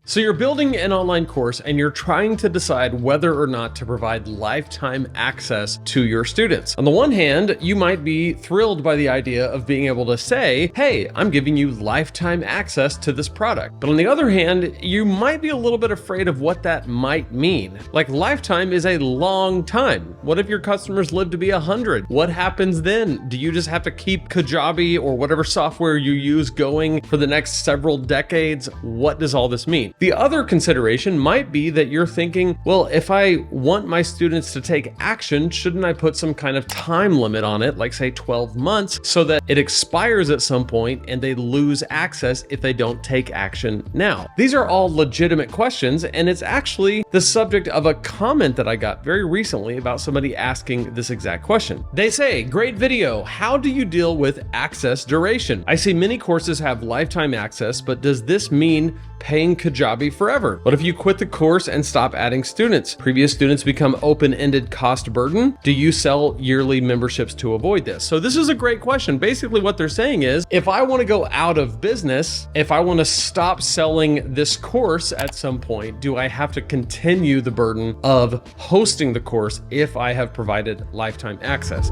So you're building an online course and you're trying to decide whether or not to provide lifetime access to your students. On the one hand, you might be thrilled by the idea of being able to say, hey, I'm giving you lifetime access to this product. But on the other hand, you might be a little bit afraid of what that might mean. Like, lifetime is a long time. What if your customers live to be 100? What happens then? Do you just have to keep Kajabi or whatever software you use going for the next several decades? What does all this mean? The other consideration might be that you're thinking, well, if I want my students to take action, shouldn't I put some kind of time limit on it, like say 12 months, so that it expires at some point and they lose access if they don't take action now? These are all legitimate questions, and it's actually the subject of a comment that I got very recently about somebody asking this exact question. They say, great video, how do you deal with access duration? I see many courses have lifetime access, but does this mean paying Kajabi forever? What if you quit the course and stop adding students? Previous students become open-ended cost burden? Do you sell yearly memberships to avoid this? So this is a great question. Basically what they're saying is, if I want to go out of business, if I want to stop selling this course at some point, do I have to continue the burden of hosting the course if I have provided lifetime access?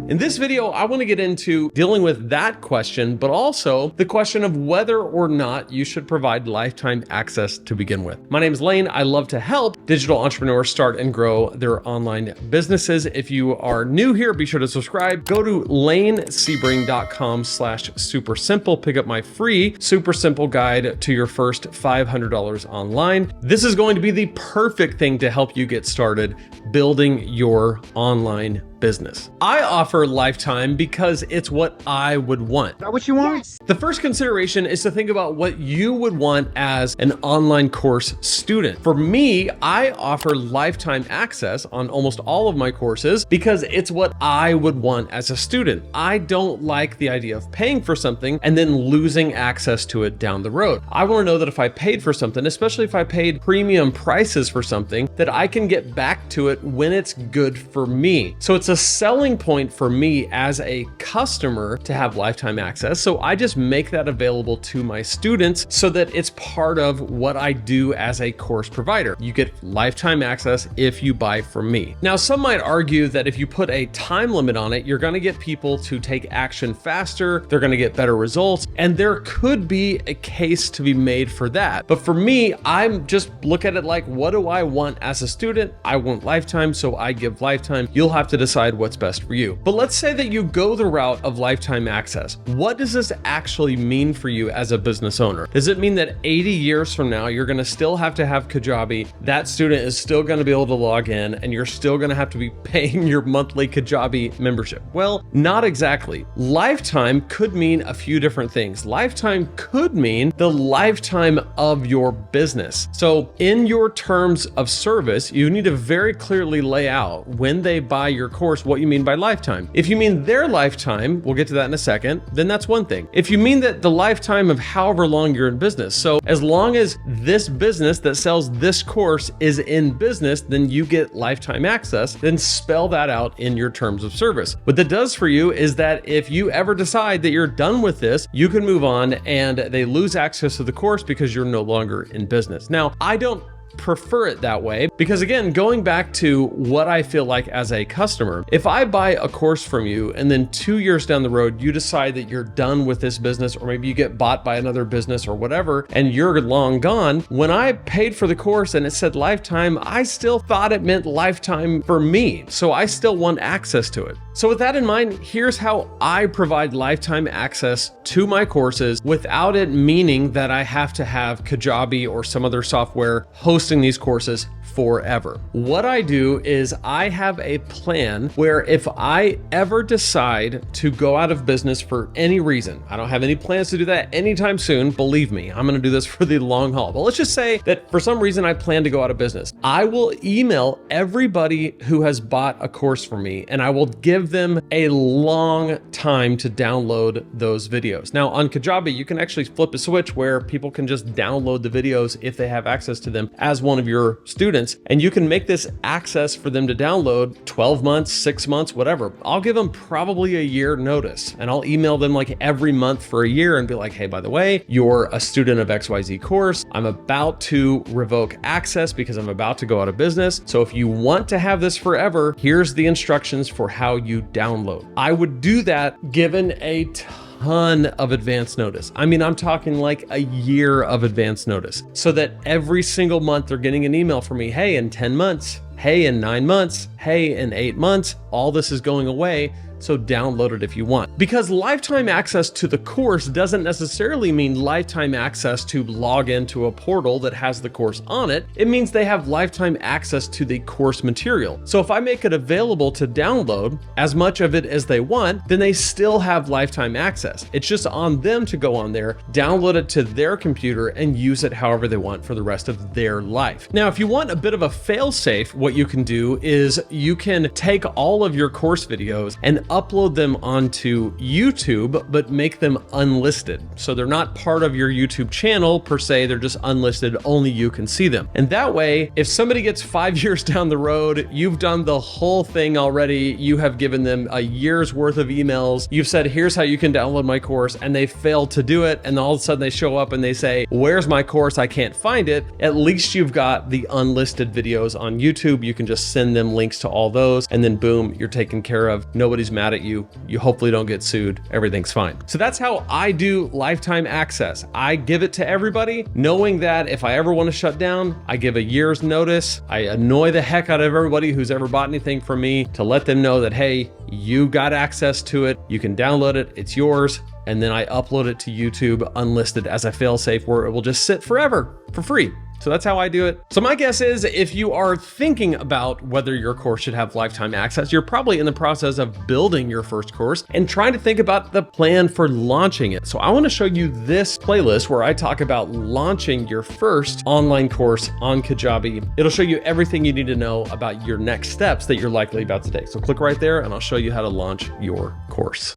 In this video, I want to get into dealing with that question, but also the question of whether or not you should provide lifetime access to begin with. My name is Lane. I love to help digital entrepreneurs start and grow their online businesses. If you are new here, be sure to subscribe. Go to lanesebring.com/supersimple. Pick up my free super simple guide to your first $500 online. This is going to be the perfect thing to help you get started building your online business. I offer lifetime because it's what I would want. Is that what you want? Yes. The first consideration is to think about what you would want as an online course student. For me, I offer lifetime access on almost all of my courses because it's what I would want as a student. I don't like the idea of paying for something and then losing access to it down the road. I want to know that if I paid for something, especially if I paid premium prices for something, that I can get back to it when it's good for me. So it's a selling point for me as a customer to have lifetime access. So I just make that available to my students so that it's part of what I do as a course provider. You get lifetime access if you buy from me. Now, some might argue that if you put a time limit on it, you're going to get people to take action faster, they're going to get better results, and there could be a case to be made for that. But for me, I'm just look at it like, what do I want as a student? I want lifetime, so I give lifetime. You'll have to decide what's best for you. But let's say that you go the route of lifetime access. What does this actually mean for you as a business owner? Does it mean that 80 years from now, you're going to still have to have Kajabi, that student is still going to be able to log in, and you're still going to have to be paying your monthly Kajabi membership? Well, not exactly. Lifetime could mean a few different things. Lifetime could mean the lifetime of your business. So in your terms of service, you need to very clearly lay out when they buy your course what you mean by lifetime. If you mean their lifetime, we'll get to that in a second, then that's one thing. If you mean that the lifetime of however long you're in business, so as long as this business that sells this course is in business, then you get lifetime access, then spell that out in your terms of service. What that does for you is that if you ever decide that you're done with this, you can move on and they lose access to the course because you're no longer in business. Now, I don't prefer it that way because, again, going back to what I feel like as a customer, if I buy a course from you and then 2 years down the road you decide that you're done with this business, or maybe you get bought by another business or whatever and you're long gone, when I paid for the course and it said lifetime, I still thought it meant lifetime for me, so I still want access to it. So with that in mind, here's how I provide lifetime access to my courses without it meaning that I have to have Kajabi or some other software hosting these courses forever. What I do is I have a plan where if I ever decide to go out of business for any reason, I don't have any plans to do that anytime soon, believe me, I'm gonna do this for the long haul. But let's just say that for some reason I plan to go out of business. I will email everybody who has bought a course from me and I will give them a long time to download those videos. Now on Kajabi, you can actually flip a switch where people can just download the videos if they have access to them as one of your students. students, and you can make this access for them to download 12 months, 6 months, whatever. I'll give them probably a year notice, and I'll email them like every month for a year and be like, hey, by the way, you're a student of XYZ course. I'm about to revoke access because I'm about to go out of business. So if you want to have this forever, here's the instructions for how you download. I would do that given a ton of advance notice. I mean, I'm talking like a year of advance notice, so that every single month they're getting an email from me. Hey, in 10 months, hey, in 9 months, hey, in 8 months, all this is going away. So download it if you want. Because lifetime access to the course doesn't necessarily mean lifetime access to log into a portal that has the course on it. It means they have lifetime access to the course material. So if I make it available to download as much of it as they want, then they still have lifetime access. It's just on them to go on there, download it to their computer, and use it however they want for the rest of their life. Now, if you want a bit of a fail-safe, what you can do is you can take all of your course videos and upload them onto YouTube, but make them unlisted. So they're not part of your YouTube channel per se, they're just unlisted, only you can see them. And that way, if somebody gets 5 years down the road, you've done the whole thing already, you have given them a year's worth of emails, you've said, here's how you can download my course, and they failed to do it, and all of a sudden they show up and they say, where's my course? I can't find it. At least you've got the unlisted videos on YouTube. You can just send them links to all those, and then boom, you're taken care of. Nobody's mad at you. You hopefully don't get sued. Everything's fine. So that's how I do lifetime access. I give it to everybody, knowing that if I ever want to shut down, I give a year's notice. I annoy the heck out of everybody who's ever bought anything from me to let them know that, hey, you got access to it. You can download it. It's yours. And then I upload it to YouTube unlisted as a fail-safe where it will just sit forever for free. So that's how I do it. So my guess is if you are thinking about whether your course should have lifetime access, you're probably in the process of building your first course and trying to think about the plan for launching it. So I want to show you this playlist where I talk about launching your first online course on Kajabi. It'll show you everything you need to know about your next steps that you're likely about to take. So click right there and I'll show you how to launch your course.